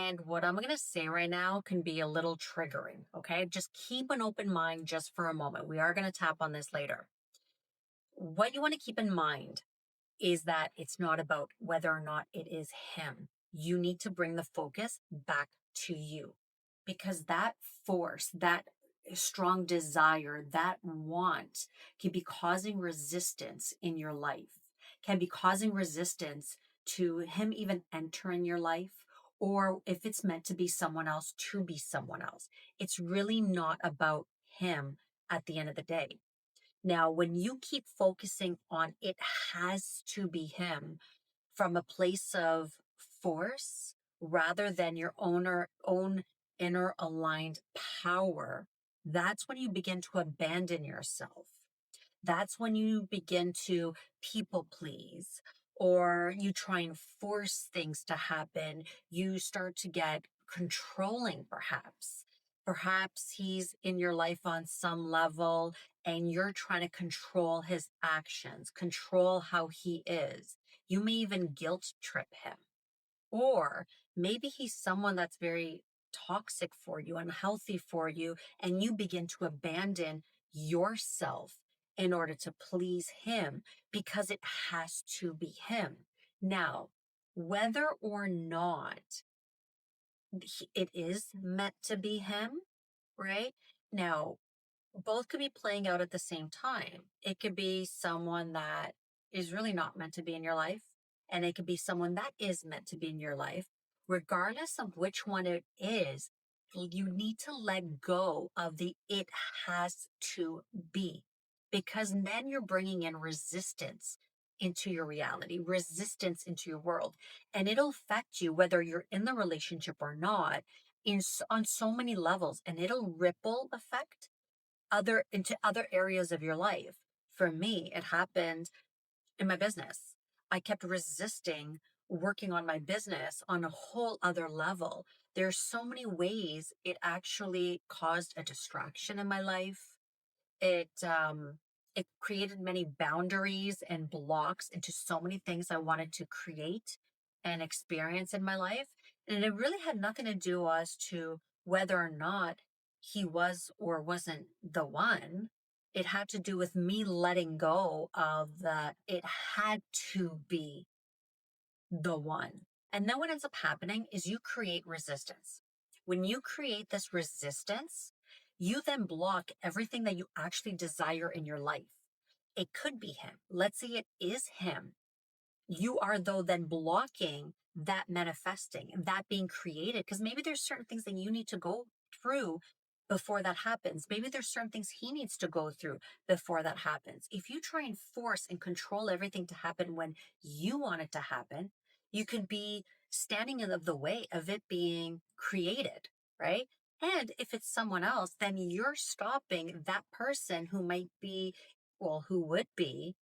And what I'm going to say right now can be a little triggering. Okay. Just keep an open mind just for a moment. We are going to tap on this later. What you want to keep in mind is that it's not about whether or not it is him. You need to bring the focus back to you because that force, that strong desire, that want can be causing resistance in your life, can be causing resistance to him even entering your life, or if it's meant to be someone else, to be someone else. It's really not about him at the end of the day. Now, when you keep focusing on it has to be him from a place of force rather than your own inner aligned power, that's when you begin to abandon yourself. That's when you begin to people please or you try and force things to happen. You start to get controlling, perhaps. Perhaps he's in your life on some level and you're trying to control his actions, control how he is. You may even guilt trip him. Or maybe he's someone that's very toxic for you, unhealthy for you, and you begin to abandon yourself in order to please him because it has to be him. Now, whether or not it is meant to be him, right? Now, both could be playing out at the same time. It could be someone that is really not meant to be in your life, and it could be someone that is meant to be in your life. Regardless of which one it is, you need to let go of the it has to be, because then you're bringing in resistance into your reality, resistance into your world, and it'll affect you whether you're in the relationship or not on so many levels, and it'll ripple effect into other areas of your life. For me, it happened in my business. I kept resisting working on my business on a whole other level. There's so many ways it actually caused a distraction in my life. It created many boundaries and blocks into so many things I wanted to create and experience in my life. And it really had nothing to do as to whether or not he was or wasn't the one. It had to do with me letting go of the it had to be the one. And then what ends up happening is you create resistance. When you create this resistance, you then block everything that you actually desire in your life. It could be him. Let's say it is him. You are, though, then blocking that manifesting, that being created, because maybe there's certain things that you need to go through before that happens. Maybe there's certain things he needs to go through before that happens. If you try and force and control everything to happen when you want it to happen, you could be standing in the way of it being created, right? And if it's someone else, then you're stopping that person who might be, well, who would be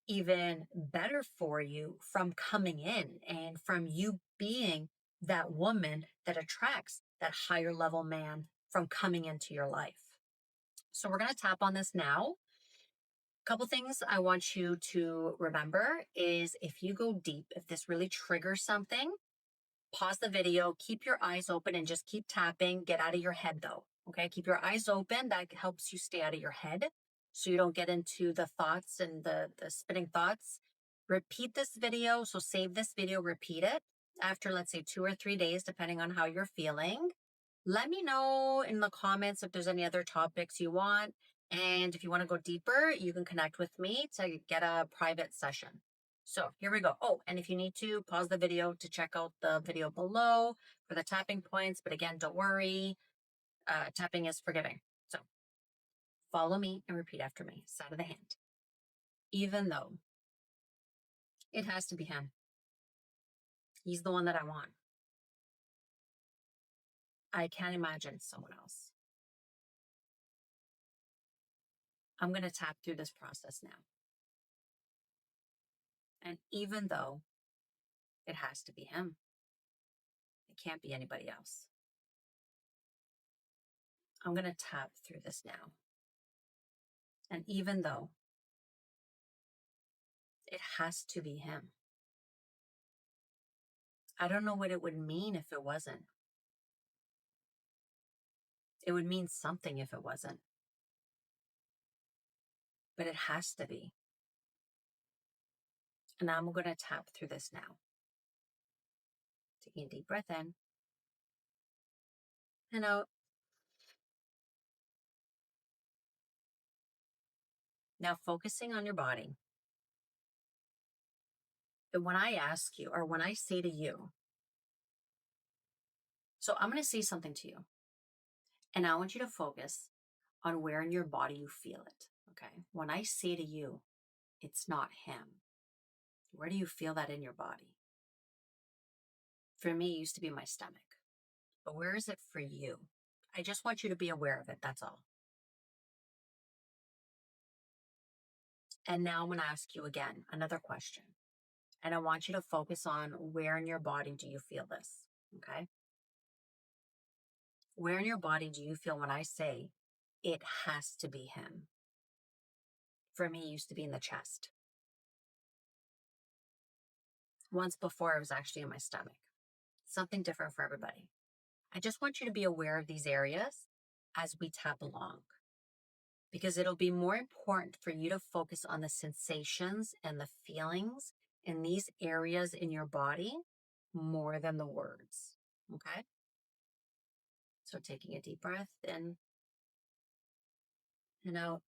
even better for you from coming in and from you being that woman that attracts that higher level man from coming into your life. So we're going to tap on this now. A couple things I want you to remember is if you go deep, if this really triggers something, pause the video, keep your eyes open and just keep tapping. Get out of your head though. Okay. Keep your eyes open. That helps you stay out of your head so you don't get into the thoughts and the spinning thoughts. Repeat this video. So save this video, repeat it after, let's say, 2 or 3 days, depending on how you're feeling. Let me know in the comments if there's any other topics you want. And if you want to go deeper, you can connect with me to get a private session. So here we go. Oh, and if you need to, pause the video to check out the video below for the tapping points. But again, don't worry, tapping is forgiving. So follow me and repeat after me, side of the hand. Even though it has to be him, he's the one that I want. I can't imagine someone else. I'm going to tap through this process now. And even though it has to be him, it can't be anybody else. I'm going to tap through this now. And even though it has to be him, I don't know what it would mean if it wasn't. It would mean something if it wasn't, but it has to be. And I'm going to tap through this now. Taking a deep breath in and out. Now focusing on your body. And when I ask you, or when I say to you, so I'm going to say something to you, and I want you to focus on where in your body you feel it. Okay. When I say to you, it's not him, where do you feel that in your body? For me, it used to be my stomach. But where is it for you? I just want you to be aware of it. That's all. And now I'm going to ask you again another question. And I want you to focus on where in your body do you feel this? Okay. Where in your body do you feel when I say it has to be him? For me, it used to be in the chest. Once before, it was actually in my stomach. Something different for everybody. I just want you to be aware of these areas as we tap along, because it'll be more important for you to focus on the sensations and the feelings in these areas in your body more than the words. Okay. So taking a deep breath in and out,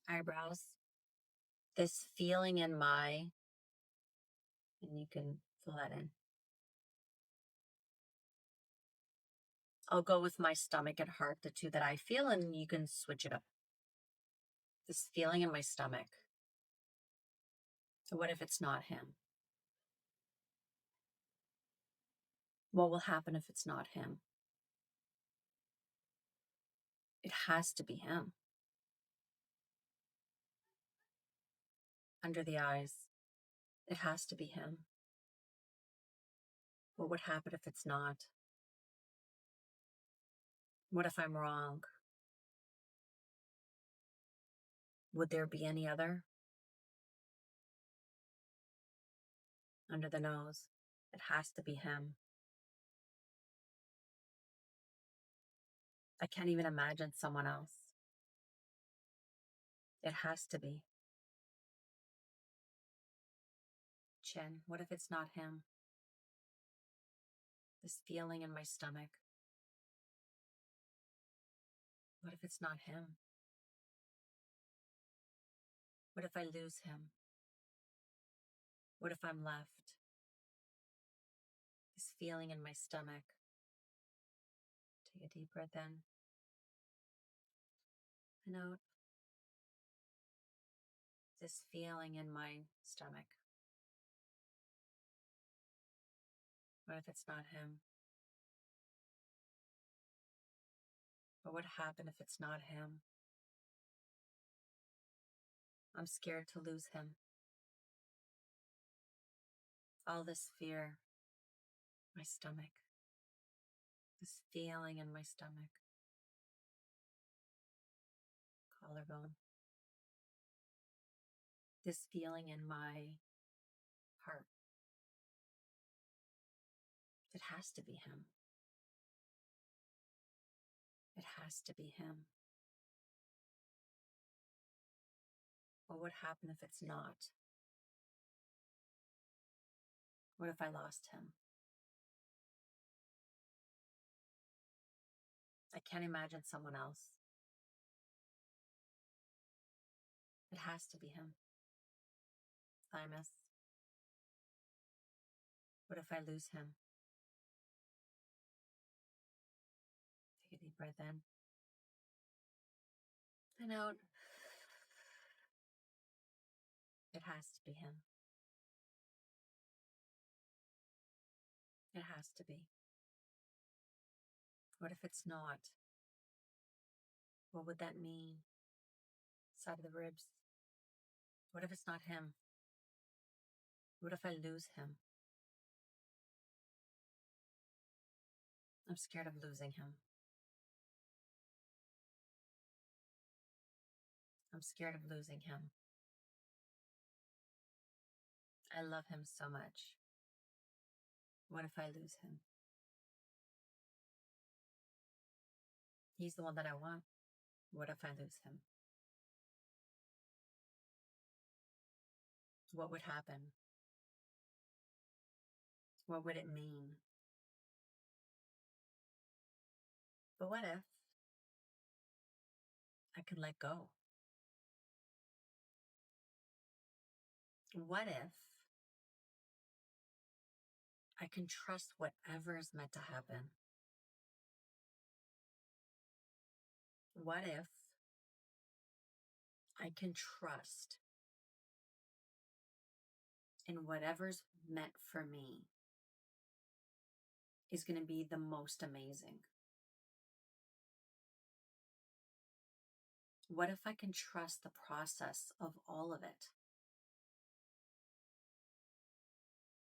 eyebrows, this feeling in my, and you can fill that in. I'll go with my stomach and heart, the two that I feel, and you can switch it up. This feeling in my stomach. So what if it's not him? What will happen if it's not him? It has to be him. Under the eyes, it has to be him. What would happen if it's not? What if I'm wrong? Would there be any other? Under the nose, it has to be him. I can't even imagine someone else. It has to be. Chin, what if it's not him? This feeling in my stomach. What if it's not him? What if I lose him? What if I'm left? This feeling in my stomach. Take a deep breath in and out. This feeling in my stomach. What if it's not him? What would happen if it's not him? I'm scared to lose him. All this fear, my stomach, this feeling in my stomach, collarbone, this feeling in my heart. It has to be him. It has to be him. What would happen if it's not? What if I lost him? I can't imagine someone else. It has to be him. Thymus. What if I lose him? Take a deep breath in and out. It has to be him. It has to be. What if it's not? What would that mean? Side of the ribs. What if it's not him? What if I lose him? I'm scared of losing him. I'm scared of losing him. I love him so much. What if I lose him? He's the one that I want. What if I lose him? What would happen? What would it mean? But what if I could let go? What if I can trust whatever is meant to happen? What if I can trust in whatever's meant for me is going to be the most amazing? What if I can trust the process of all of it?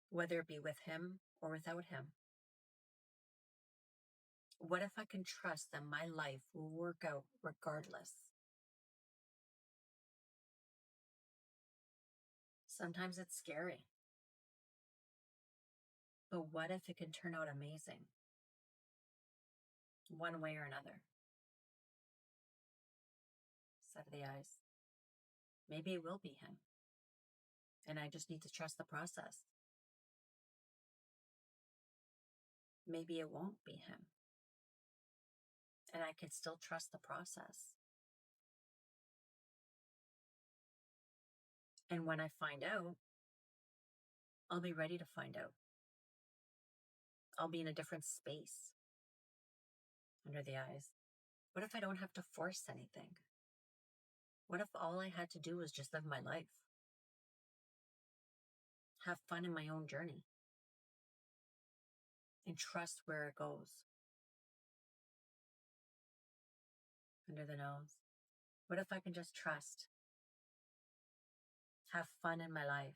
Whether it be with him or without him. What if I can trust that my life will work out regardless? Sometimes it's scary. But what if it can turn out amazing? One way or another. Side of the eyes. Maybe it will be him. And I just need to trust the process. Maybe it won't be him. And I can still trust the process. And when I find out, I'll be ready to find out. I'll be in a different space under the eyes. What if I don't have to force anything? What if all I had to do was just live my life? Have fun in my own journey and trust where it goes. Under the nose. What if I can just trust? Have fun in my life.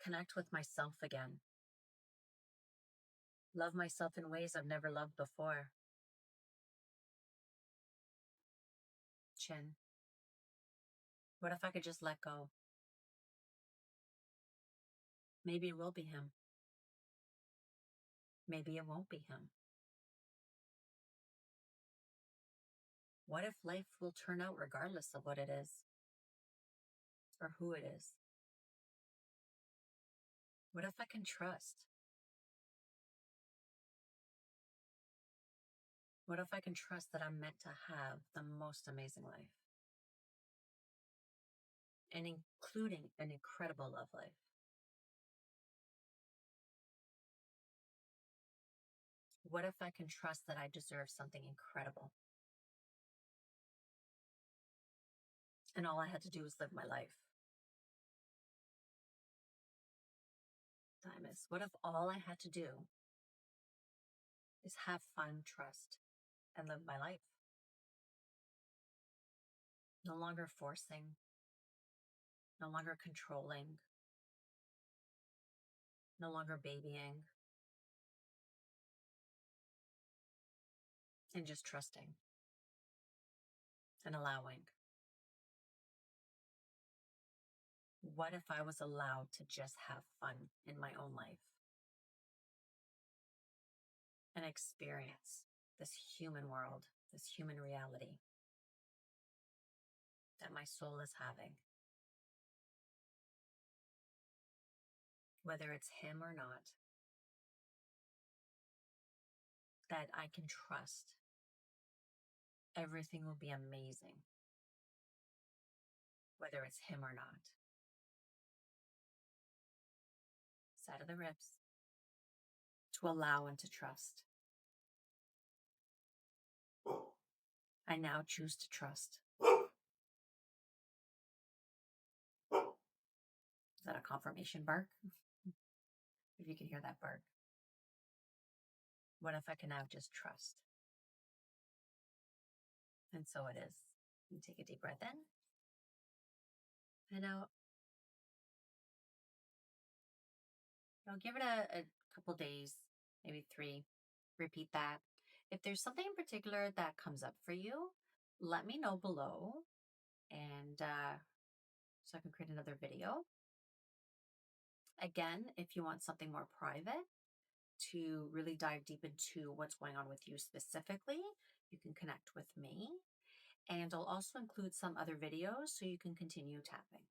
Connect with myself again. Love myself in ways I've never loved before. Chin. What if I could just let go? Maybe it will be him. Maybe it won't be him. What if life will turn out regardless of what it is or who it is? What if I can trust? What if I can trust that I'm meant to have the most amazing life? And including an incredible love life. What if I can trust that I deserve something incredible? And all I had to do was live my life. Diamonds. What if all I had to do is have fun, trust, and live my life? No longer forcing, no longer controlling, no longer babying, and just trusting and allowing. What if I was allowed to just have fun in my own life and experience this human world, this human reality that my soul is having? Whether it's him or not, that I can trust everything will be amazing, whether it's him or not. Side of the ribs. To allow and to trust. I now choose to trust. Is that a confirmation bark? If you can hear that bark. What if I can now just trust? And so it is. You take a deep breath in and out. I'll give it a couple days, maybe 3. Repeat that. If there's something in particular that comes up for you, let me know below, and so I can create another video. Again, if you want something more private, to really dive deep into what's going on with you specifically, you can connect with me. And I'll also include some other videos so you can continue tapping.